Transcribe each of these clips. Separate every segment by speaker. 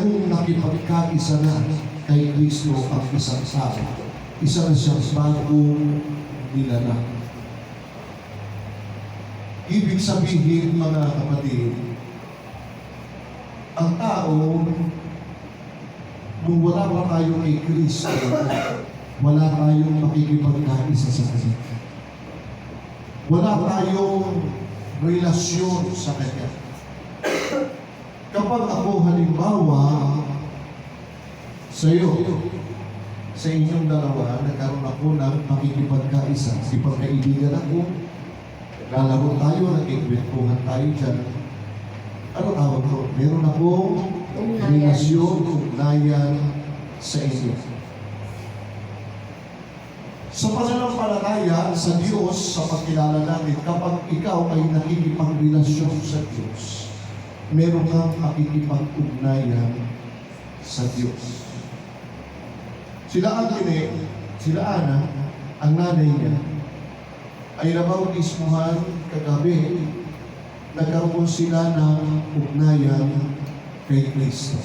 Speaker 1: kung nakipagkaisa na kay Kristo ang isang tao, isa na siyang bagong nilalang. Ibig sabihin, mga kapatid, ang tao, nung wala pa tayo kay Kristo, wala tayong makikipagkaisa sa Kanya. Wala tayong relasyon sa Kanya. Kapag ako halimbawa, sa iyo, sa inyong dalawa, nagkaroon ako ng makikipagkaisa, sipagkaibigan ako, lalaro tayo, nag-ikwentuhan tayo dyan. Ano tawag ko? Meron akong relasyon, ugnayan sa inyo. Sa pananampalataya sa Diyos, sa pagkilala natin, kapag ikaw ay nakikipagrelasyon sa Diyos, meron kang makikipag-ugnayan sa Diyos. Sila Ana, ang nanay niya, ay nabautismuhan kagabi, nagkaroon sila ng ugnayan kay Kristo.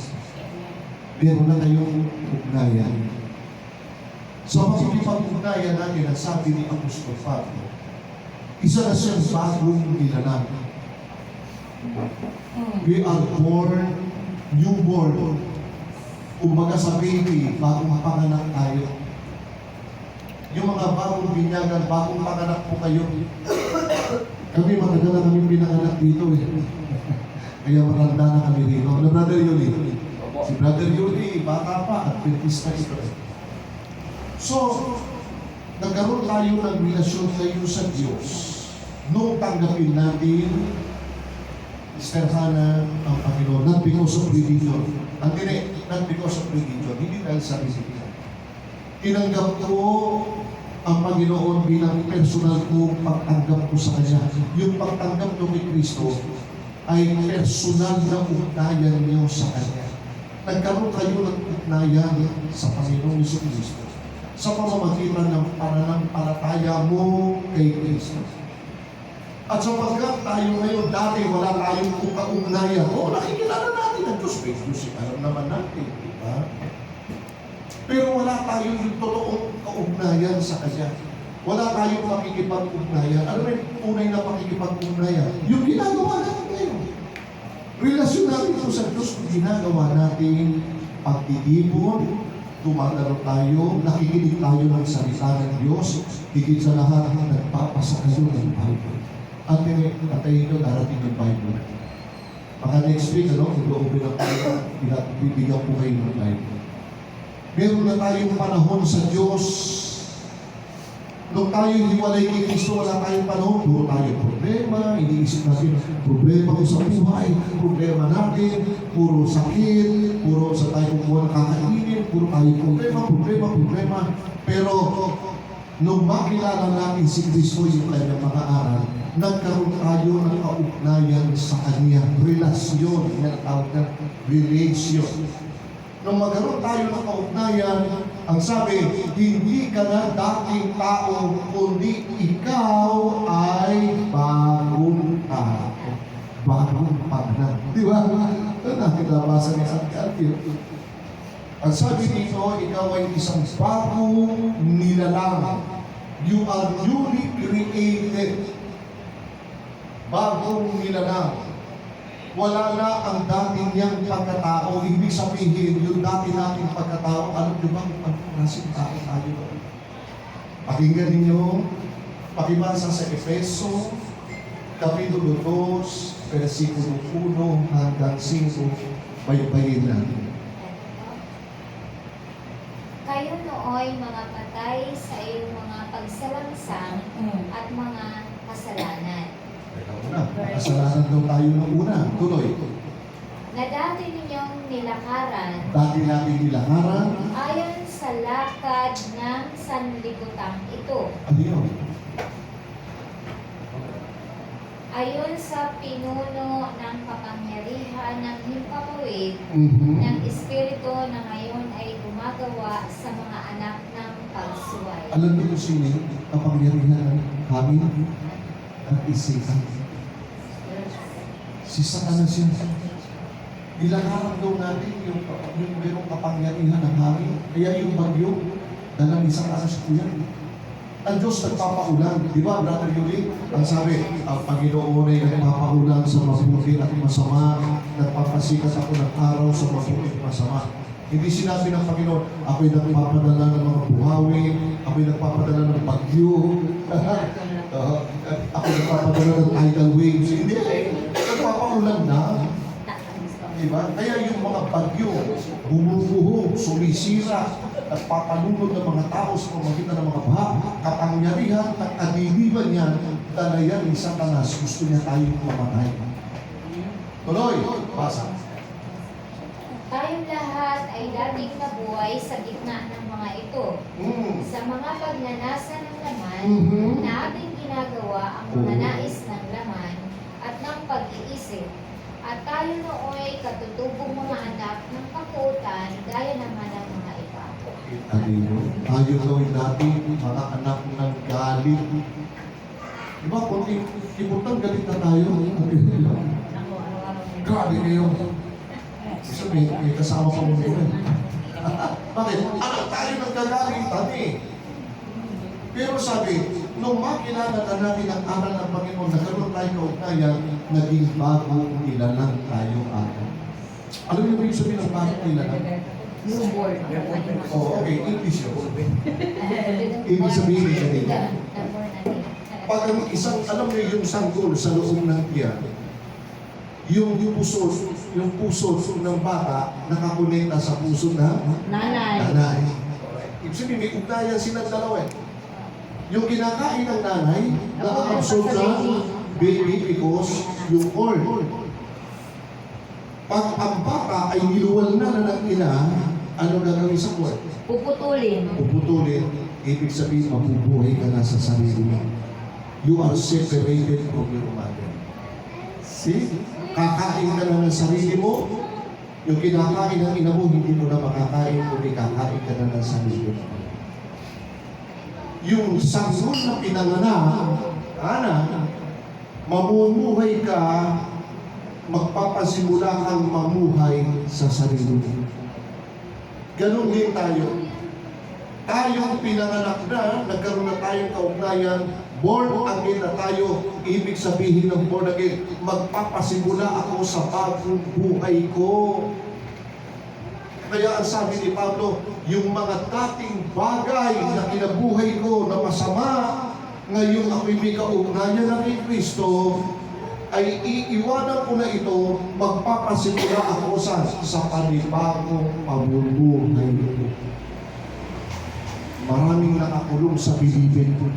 Speaker 1: Meron na kayong ugnayan. So, makikipag-ugnayan natin ang sabi ni Apostol Pablo, isa na siyang bagong nilalang. We are born, newborn. Kumbaga sa baby, bagong panganak tayo. Yung mga bagong binyagan, bagong panganak po kayo. Kami matagal na kami pinanganak dito eh. Kaya matanda na kami dito. Na Brother Yuli? Si Brother Yuli, bata pa, at Adventista ito. So, nagkaroon tayo ng relasyon tayo sa Diyos. Nung tanggapin natin, Sister Hannah, ang Panginoon, not because of religion. Ang not because of religion, hindi dahil sa religion. Tinanggap ko ang Panginoon bilang personal kong pagtanggap ko sa Kanya. Yung pagtanggap ko kay Kristo ay personal na ugnayan niyo sa Kanya. Nagkaroon kayo ng ugnayan sa Panginoong Kristo sa pamamagitan ng pananampalataya mo kay Kristo. At sapagkat tayo ngayon, dati wala tayong kaugnayan. Nakikilala natin ang Diyos. May Diyos, alam naman natin, di ba? Pero wala tayong yung totoong kaugnayan sa Kanya. Wala tayong makikipag-ugnayan. Ano yung tunay na makikipag-ugnayan? Yung ginagawa natin ngayon. Relasyon natin ito sa Diyos, ginagawa natin pagtitipon, tumatalo tayo, nakikinig tayo ng salita ng Diyos, higit sa lahat, nagpapasa kayo ng Bible. At tayo ito, darating ng Bible. Baka next week, mag-open up tayo, bibigyan po kayo ng Bible. Meron na tayong panahon sa Diyos. Nung tayo hiwalay kay Kristo, wala tayong panahon. Puro tayo problema, iniisip natin problema ko sa buhay, problema natin, puro sakit, puro sa tayo kumuha ng kakainin, puro tayo problema. Pero, nung makilala natin si Kristo yung kanyang mga aral, nagkaroon tayo ng kaugnayan sa Kanya. Relasyon, relation. Nung magkaroon tayo ng kaugnayan, ang sabi, hindi ka na dating tao, kundi ikaw ay bagong tao. Bagong panganak. Di ba? Ito nakilabasa ni San Calvin. Ang sabi dito, ikaw ay isang bagong nilalang. You are newly created. Bagong nilalang. Wala na ang dati niyang pagkatao. Ibig sabihin, yung dati nating pagkatao, alam niyo ba kung anong tao tayo? Pakinggan ninyo, pakibasa sa Efeso, Kapitulo 2, versikulo 1 hanggang 5, baybayin natin.
Speaker 2: Kayo nooy mga patay sa iyong mga pagsalangsang at mga kasalanan.
Speaker 1: Kasalanan daw tayo ng una. Tuloy.
Speaker 2: Na dati ninyong nilakaran.
Speaker 1: Dati natin nilakaran.
Speaker 2: Ayon sa lakad ng sanlibutan ito.
Speaker 1: Ano yun?
Speaker 2: Ayon sa pinuno ng kapangyarihan ng himpapawid ng Espiritu na ngayon ay gumagawa sa mga anak ng pagsuway.
Speaker 1: Alam niyo kung sino yung kapangyarihan kami at isipan? Si Satanas yun. Nilangarap daw natin yung kapangyarihan ng hangin. Kaya yung bagyo, dalang isang aras ko yan. Ang Diyos nagpapaulan. Di ba, Brother Yuli? Ang sabi, ang Panginoon ay nagpapaulan sa mabuti at masama. Nagpapasikat ako ng araw sa mabuti at masama. Hindi sinabi ng Panginoon, ako'y nagpapadala ng mga buhawi, ako'y nagpapadala ng bagyo, ako'y nagpapadala ng tidal waves. Hindi, nagpapaulan na. Diba? Kaya yung mga bagyo, bumubuhog, sumisira, at papalunod ng mga tao sa pamagitan ng mga baha, kapangyarihan at kadiliman niyan, dala yan ni Satanas, gusto niya tayong mamatay. Tuloy, basa.
Speaker 2: Tayong lahat ay dating nabuhay sa gitna ng mga ito. Sa mga pagnanasa ng laman na ating ginagawa ang mga nais ng laman at ng pag-iisip. At tayo nooy katutubong mga anak ng kapuutan gaya naman ng mga iba.
Speaker 1: Tayo gawin natin mga anak ng galit. Diba, kung ipuntan galit na tayo, grabe kayo. Kasi may kasama pa mo rin. Bakit? Anak tayo nagkagalitan eh. Pero sabi, nung makilala na natin ang aral ng Panginoon, nagkaroon tayo kaugnayan, naging bagong nilalang tayo ako. Alam niyo ba yung sabihin ng bagong nilalang? Oh, okay, English yun. Ibig sabihin niya nila. Pag ang isang, alam niyo yung sanggol sa loob ng tiyan, yung puso ng bata nakakonekta sa puso ng nanay. Ibig sabihin, may ugnayan silang dalawa eh. Yung kinakain ng nanay, na-absorb ng baby because yung oil. Pag ang bata ay niluwal na ng ina, ano gagawin sa oil?
Speaker 2: Puputulin.
Speaker 1: Ibig sabihin, mabubuhay ka na sa sarili mo. You are separated from your mother. See? Kakain ka na ng sarili mo, yung kinakain ng ina mo, hindi mo na makakain, kundi kakain ka na ng sarili mo. Yung sanggol na pinanganak, mamumuhay ka, magpapasimula kang mamuhay sa sarili mo. Ganun din tayo. Tayong pinanganak na, nagkaroon na tayong kaugnayan, born again na tayo, ibig sabihin ng born again, magpapasimula ako sa bagong buhay ko. Kaya ang sabi ni Pablo, yung mga dating bagay na kinabuhay ko na masama, ngayon ako'y may kaugnayan na kay Kristo, ay iiwanan ko na ito, magpapasimula ako sa panibagong pamumuhay ko. Maraming nakakulong sa bilibid ko.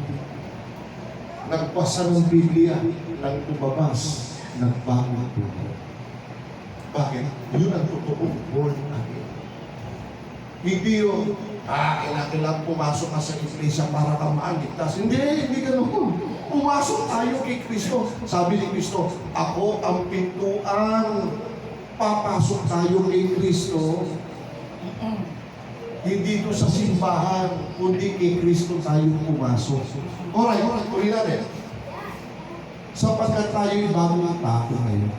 Speaker 1: Nagbasa ng Biblia, nang tumabas, nagbago ko. Bakit? Yun ang totoong born again. Hindi yung, kailangan pumasok ka sa iglesia para ka maaligtas. Hindi ganun. Pumasok tayo kay Kristo. Sabi ni Kristo, ako ang pintuan. Papasok tayo kay Kristo. Hindi ito sa simbahan, kundi kay Kristo tayo pumasok. Alright, tuloy natin. Sapagkat tayo'y bagong tao ngayon.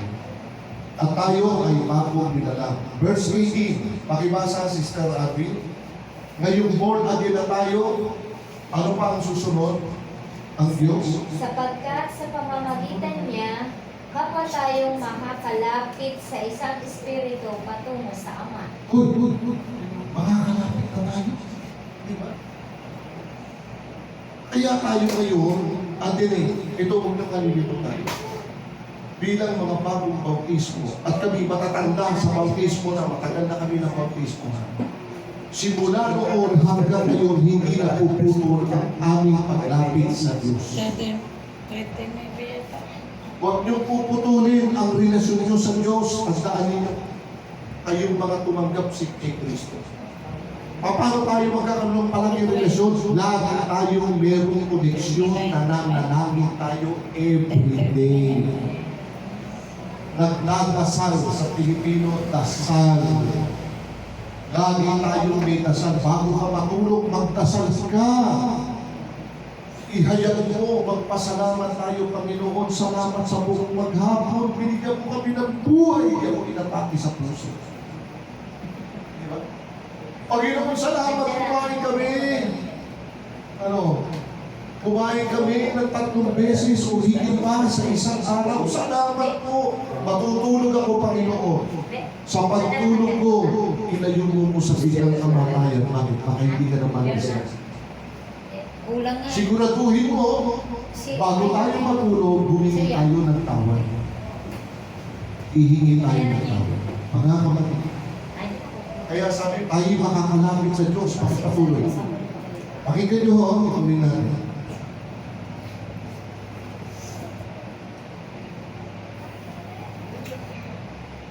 Speaker 1: At tayo ay bagong nilalang. Verse 18, pakibasa, Sister Abby. Ngayong born again na tayo, ano pa ang susunod? Ang Diyos.
Speaker 2: Sapagkat sa pamamagitan niya, kapwa tayong makakalapit sa isang espiritu patungo sa Ama.
Speaker 1: Makakalapit na tayo. Diba? Kaya tayo ngayon, ito huwag na kalilito tayo. Bilang mga bagong bautismo, at kami matatanda sa bautismo na matagal na kami ng bautismo. Simula noon hanggang ngayon, hindi na puputol ang aming paglapit sa Diyos. Huwag niyong puputulin ang relasyon niyo sa Diyos at daanin niyo kayong mga tumanggap si Kristo. Paano tayo magkakaroon ng palaging relasyon? Lagi tayong merong koneksyon na nananangin tayo everyday. Nagdadasal sa Pilipino, dasal. Lagi tayong may dasal. Bago ka matulog, magdasal ka. Ihayag mo, magpasalamat tayo, Panginoon. Salamat sa buong maghapon. Binigyan mo kami ng buhay. Kaya mo inatake sa puso. Diba? Panginoon, salamat, kumain kami. Ano? Kumain kami ng 3 beses o higit pa sa isang araw. Salamat po. Matutulog ako, Panginoon. Sa pagtulog ko, ilayo mo sa biglang kamatayan. Bakit? Baka hindi ka naman isa.
Speaker 2: Kulang nga.
Speaker 1: Siguraduhin mo, bago tayo matulog, humingi tayo ng tawad. Hihingi tayo ng tawad. Mga kapatid, kaya sabi, tayo makakalapit sa Diyos pagpatuloy. Pakinggan niyo ho, ituloy natin.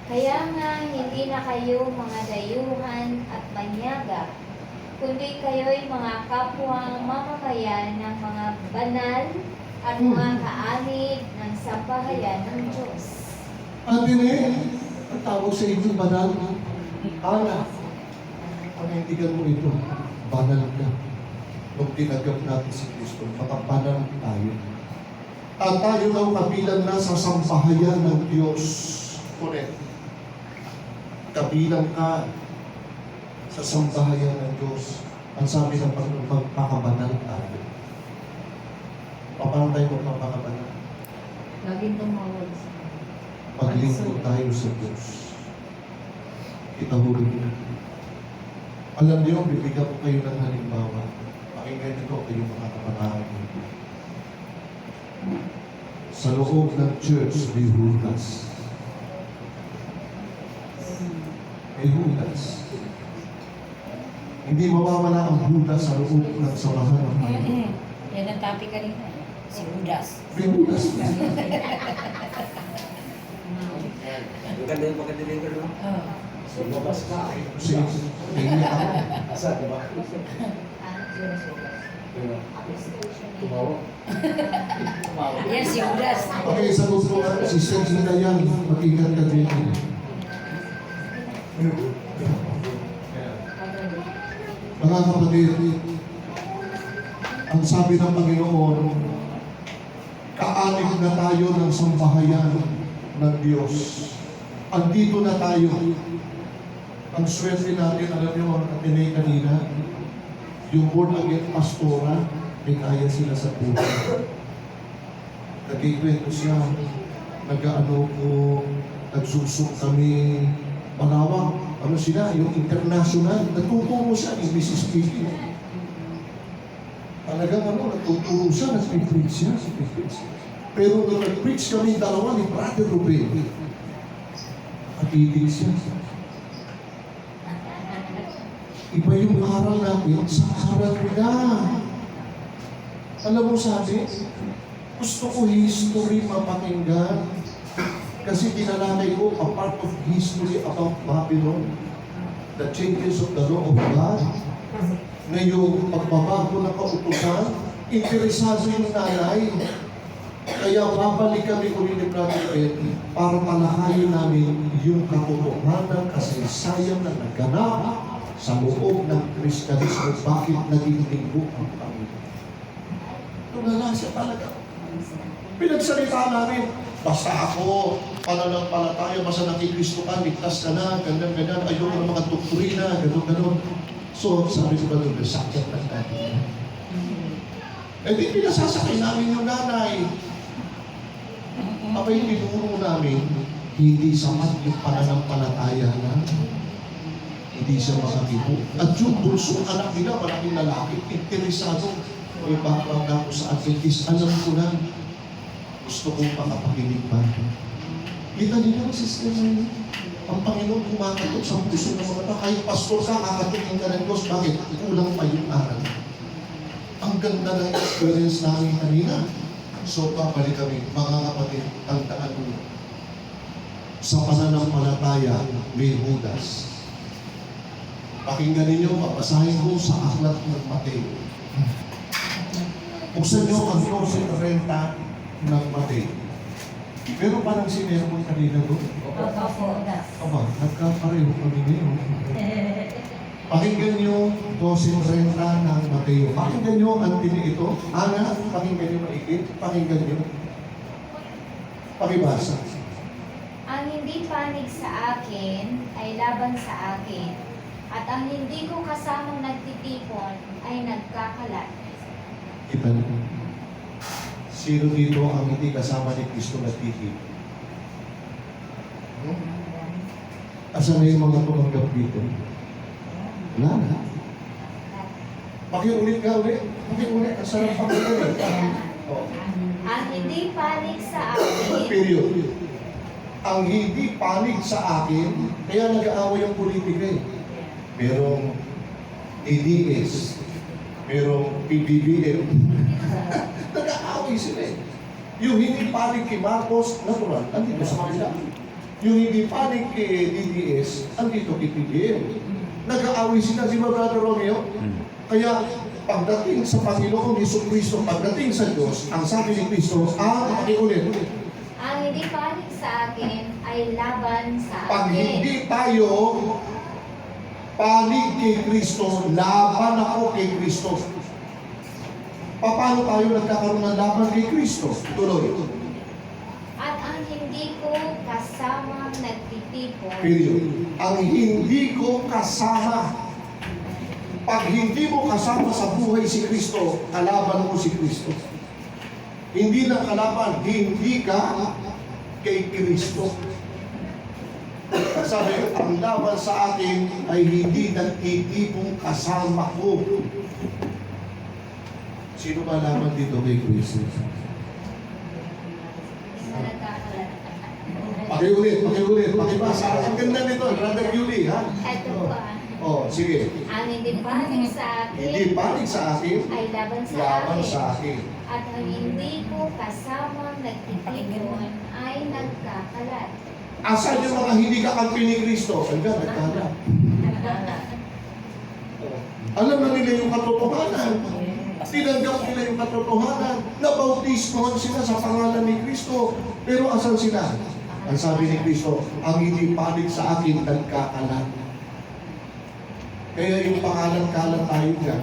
Speaker 2: Kaya nga hindi na kayo mga dayuhan at manyaga, kundi kayo'y mga kapwa mamamayan ng mga banal at mga kaanib ng sambahayan ng Diyos.
Speaker 1: Antine, ang tawag sa inyo, banal. Ana, panindigan mo ito, banal ka. Nung tinagap natin si Kristo, makabanal tayo. At tayo daw kabilang na sa sambahayan ng Diyos. Correct. Kabilang ka sa sambahayan ng Diyos. Ang sabi ng pagpapakabanal tayo. Paano tayo magpapakabanal?
Speaker 3: Laging tumawag sa
Speaker 1: Paglingkod tayo sa Diyos. Itahulog niyo. Alam niyo, bibigyan ko kayo ng halimbawa. Pakinggan niyo kayo mga kabataan. Sa loob ng church, may Judas. May Judas. Hindi mawawala ang Judas sa loob ng samahan ng Panginoon.
Speaker 3: Yan ang topic kanina. Si Judas.
Speaker 1: May Judas.
Speaker 4: Maganda yung pagka-deliver mo.
Speaker 3: Oh.
Speaker 4: Lumabas ka.
Speaker 1: Kasi, hindi ako.
Speaker 4: Asa, diba? Tumawag. Tumawag.
Speaker 3: Yan si Judas.
Speaker 1: Okay, sa gusto nga, si Sergio na yan, mag-ingat ka din. Mga kapatid, ang sabi ng Panginoon, kaanib na tayo ng sambahayan ng Diyos. Andito na tayo. Ang swerte natin, alam niyo mga katinay kanina, yung born again pastora, may kaya sila sa buhay. Nagkikwento siya, nag-ano ko, nagsusok kami, malawak, ano sila, yung international, natuturo siya, English speaking. Talagang natuturo siya, nag-preach siya. Pero nung nag-preach kami dalawa ni Brother Ruben, nakikinig siya. Iba yung aral natin sa aral nila. Alam mo sabi, gusto ko history mapakinggan. Kasi tinalakay ko a part of history about Babylon. The changes of the law of God. Ngayong pagbabago ng kautusan, interesado yung nanay. Kaya babalik kami ulit ni Brother Ed para palakayin namin yung katotohanan, kasaysayan na naganap sa loob ng Kristyanismo. Bakit naging linggo ang Panginoon? Tulala siya talaga. Pinagsalita namin, basta ako, pananampalataya, basta nakikristo ka, ligtas ka na, ganyan, ayoko ng mga doktrina, gano'n. So, sabi ko ba doon, sakit lang natin. Eh di pinasasakay namin yung nanay. Abay, tinuro namin, hindi sapat yung pananampalataya na hindi siya makakipo. At yung bunsong anak nila, malaking lalaki, interesado. May background ako sa Adventist, alam ko na, gusto kong makapakinig pa. Kita nila, sister, ang Panginoon kumakatok sa puso ng mga tao. Kahit pastor ka, kakatugin ka ng Diyos. Bakit? Kulang pa yung aral. Ang ganda ng experience namin kanina. So, papalik kami, mga kapatid, tandaan mo. Sa pananampalataya, may Judas. Pakinggan ninyo, papasahin ko sa aklat ng Mateo. Buksan nyo ang 12:30 ng Mateo. Pero parang sinermon kanina doon. Aba, nagkapareho kami ngayon. Pakinggan nyo 12:30 ng Mateo. Pakinggan nyo ang tini ito. Ana, pakinggan nyo maigit. Pakinggan nyo. Pakibasa.
Speaker 2: Ang hindi panig sa akin ay laban sa akin. At ang hindi ko kasamang nagtitipon ay nagkakalat.
Speaker 1: Kita niyo. Sino dito ang hindi kasama ni Kristo nagtitipon? Asan na yung mga tumanggap dito? Wala na. Pakiulit ka ulit. Pakiulit. Ang sarap pakiulit. Oh.
Speaker 2: Ang hindi panig sa akin,
Speaker 1: Period. Ang hindi panig sa akin, kaya nag-aaway ang politika eh. Merong ADS, merong PBBM. Nag-aaway sila eh. Yung hindi panig kay Marcos, natural, andito sa kanila. Yung hindi panig kay DDS, andito kay PBM. Nag-aaway sila, di ba, Brother Romeo? Kaya pagdating sa Panginoong Jesucristo, pagdating sa Diyos, ang sabi ni Kristo, pakiulit.
Speaker 2: ang hindi panig sa akin ay laban sa
Speaker 1: Pag
Speaker 2: akin.
Speaker 1: hindi tayo panig kay Kristo, laban ako kay Kristo. Paano tayo nagkakaroon ng laban kay Kristo? Tuloy.
Speaker 2: At ang hindi ko kasamang nagtitipon
Speaker 1: Period. Ang hindi ko kasama. Pag hindi mo kasama sa buhay si Kristo, kalaban mo si Kristo. Hindi na kalaban, hindi ka kay Kristo. Sabi, ang laban sa akin ay hindi nagtitipong kasama ko. Sino ba laban dito kay Kristo?
Speaker 2: na nagkakalat.
Speaker 1: Pakiulit, pakibasa. Ang ganda nito, Brother Yuli, ha?
Speaker 2: Ito po
Speaker 1: Oh, sige.
Speaker 2: ang hindi panig sa akin
Speaker 1: Hindi panig sa akin,
Speaker 2: ay laban sa
Speaker 1: laban
Speaker 2: akin.
Speaker 1: sa akin.
Speaker 2: At ang hindi ko kasamang nagtitipon ay nagkakalat.
Speaker 1: Asan yung mga hindi kakampi ni Kristo? Hanggang nagkala. Alam na nila yung katotohanan. Tinanggap nila yung katotohanan. Nabautismohan sila sa pangalan ni Kristo. Pero asan sila? Ang sabi ni Kristo, ang hindi panig sa akin, nagkakalat. Kaya yung pangalan-kalan tayo dyan,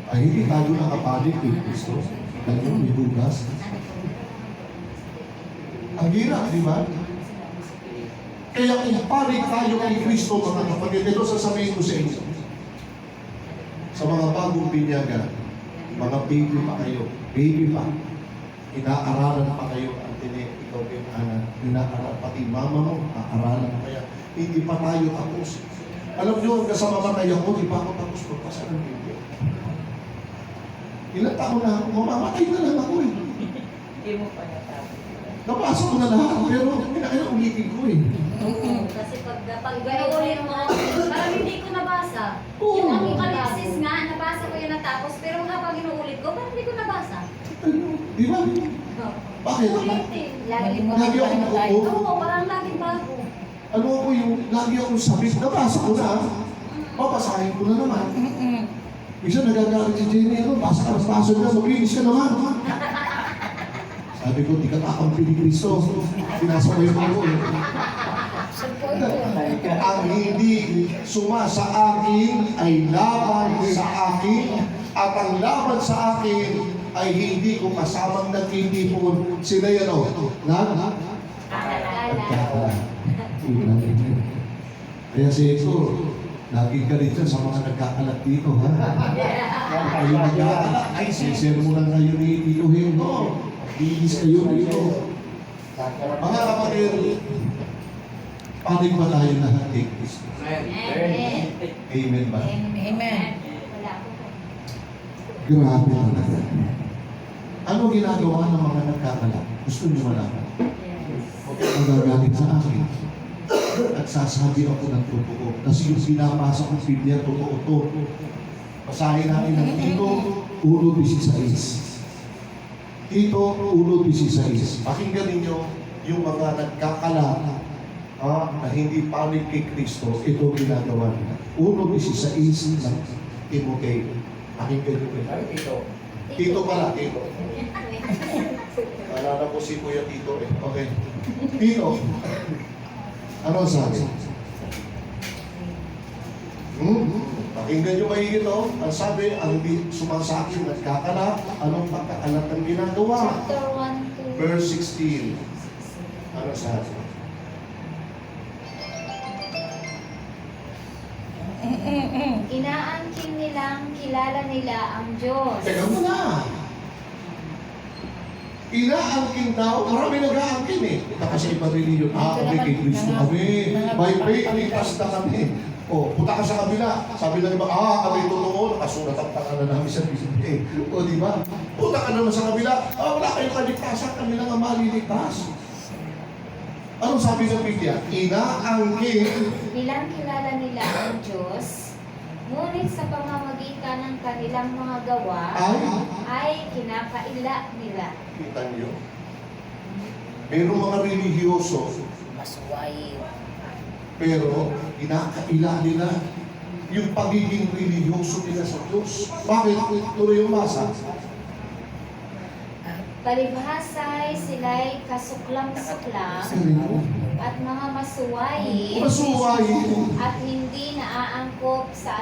Speaker 1: ay hindi tayo nakapanig kay Kristo. Ganyan, may bugas. Ang hirap, di ba? Kaya kung panig tayo kay Kristo, mga kapatid, ito sasabihin ko sa inyo. Sa mga bagong binyagan, mga baby pa kayo, baby pa, inaaralan pa kayo, Antine, ikaw kay Ana, inaaralan, pati mama mo, aaralan pa kaya, hindi pa tayo tapos. Alam nyo, hanggang sa mamatay ako, di pa ako tapos magpasa ng Biblia. Ilang taon na ako, mamamatay na lang ako eh.
Speaker 3: Hindi mo pa natapos.
Speaker 1: Nabasa ko na lahat, pero pinakailan ulitin ko eh.
Speaker 5: Kasi pag inuulit mo, parang hindi ko nabasa.
Speaker 1: Oo.
Speaker 5: Yung Apocalypse nga, nabasa ko yun natapos, pero habang inuulit ko, parang hindi ko nabasa.
Speaker 1: Ano, di ba? Bakit?
Speaker 5: Ulitin.
Speaker 2: Lagi mo
Speaker 1: Lagi ako
Speaker 2: tayo.
Speaker 1: oo.
Speaker 5: Oo, parang laging bago.
Speaker 1: Ano ako yung lagi akong sabit, nabasa ko na. Babasahin ko na naman. Isa nagagalit si Jenny, ano, basa ka na, maglinis ka naman. Sabi ko, di ka kakampi ni Kristo. Sinasabay mo ako eh. Ang hindi suma sa akin ay laban sa akin, at ang laban sa akin ay hindi ko kasamang nagtitipon. Sila yan o. Kaya si Eko, lagi ka rin dyan sa mga nagkakalat dito, ha? Kayo nagkakalat, ay, sisermonan kayo ni Tito Hendo. Iis kayo dito. Mga kapatid, panig ba tayo lahat kay Kristo?
Speaker 2: Amen.
Speaker 1: Amen ba?
Speaker 3: Amen.
Speaker 2: Wala ko po.
Speaker 1: Grabe talaga. Ano ginagawa ng mga nagkakalat? Gusto niyo malaman? Ang gagaling sa akin. Nagsasabi ako ng totoo. Kasi yung binabasa kong Biblia, totoo to. Basahin natin ng Tito 1:16. Tito 1:16. Pakinggan ninyo yung mga nagkakalat na hindi panig kay Kristo. Ito ginagawa nila. 1:16 ng Timoteo. Pakinggan nyo ba? Tito pala, Tito. Alala ko si Kuya Tito eh. Okay. Tito. Ano ang sabi? Pakinggan nyo maigit o. Ang sabi, ang sumasakin nagkakala, anong pagkakalat ang ginagawa?
Speaker 2: Chapter 1 to
Speaker 1: Verse 16. Ano sabi?
Speaker 2: Inaangkin nilang kilala nila ang Diyos.
Speaker 1: Teka muna. Inaangkin daw, marami nag-aangkin eh. Kasi iba religion. Kami kay Kristo kami. By faith, ligtas na kami. O, punta ka sa kabila. Sabi ng iba, kami totoo. Nakasulat ang pangalan namin sa Biblia. O, di ba? Punta ka naman sa kabila. Wala kayong kaligtasan. Kami lang ang maliligtas. Anong sabi ng Biblia? Inaangkin.
Speaker 2: Bilang kilala nila ang Diyos, ngunit sa pamamagitan ng kanilang mga gawa, ay kinakaila nila.
Speaker 1: Kita niyo? Merong mga religyoso,
Speaker 3: Masuwayin.
Speaker 1: pero kinakaila nila yung pagiging religyoso nila sa Diyos. Bakit? Tuloy yung masa.
Speaker 2: Palibhasa'y sila'y kasuklam-suklam at mga masuwayi
Speaker 1: Masuwayin.
Speaker 2: at hindi naaangkop sa